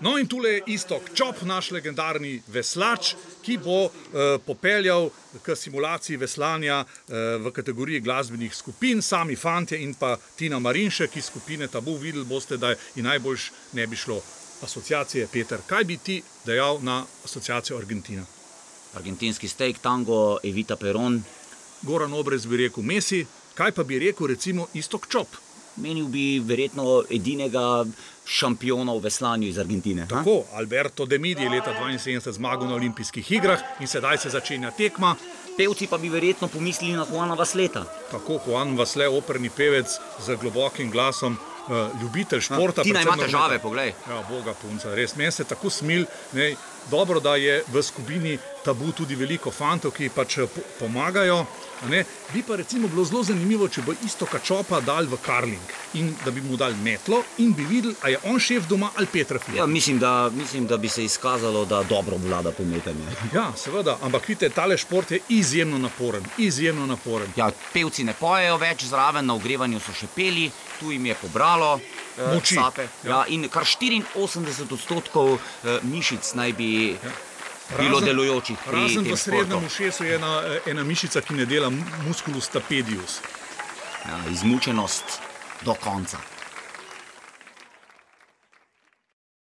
No in tule je Iztok Čop, naš legendarni veslač, ki bo popeljal k simulaciji veslanja v kategoriji glasbenih skupin, sami fantje in pa Tina Marinšek iz skupine Tabu. Videli boste, da je najboljš ne bi šlo. Asociacije, Peter, kaj bi ti dejal na asociacijo Argentina? Argentinski steak, tango, Evita Peron. Goran Obrez bi rekel Messi, kaj pa bi rekel recimo Iztok Čop? Menil bi verjetno edinega šampiona v veslanju iz Argentine. Tako, Alberto Demidi je leta 72 zmagal na olimpijskih igrah in sedaj se začenja tekma. Pevci pa bi verjetno pomislili na Juana Vasleta. Tako, Juan Vasle, operni pevec z globokim glasom, ljubitelj športa. Tina ima težave, poglej. Ja, boga punca, res. Meni se tako smil. Dobro, da je v skupini Tabu tudi veliko fantov, ki pač pomagajo. Bi pa recimo bilo zelo zanimivo, če bi Iztoka Čopa dal v karling in da bi mu dal metlo in bi videli, a je on šef doma ali Petra Filip. Ja, mislim, da bi se izkazalo, da dobro vlada pometanje. Ja, seveda, ampak vidite, tale šport je izjemno naporen, izjemno naporen. Ja, pevci ne pojejo več zraven, na ogrevanju so še peli, tu jim je pobralo moči. Ja, in kar 84% mišic naj bi bilo delujočih pri tem športu. Razen v srednjem ušesu je ena mišica, ki ne dela musculus stapedius. Ja, izmučenost do konca.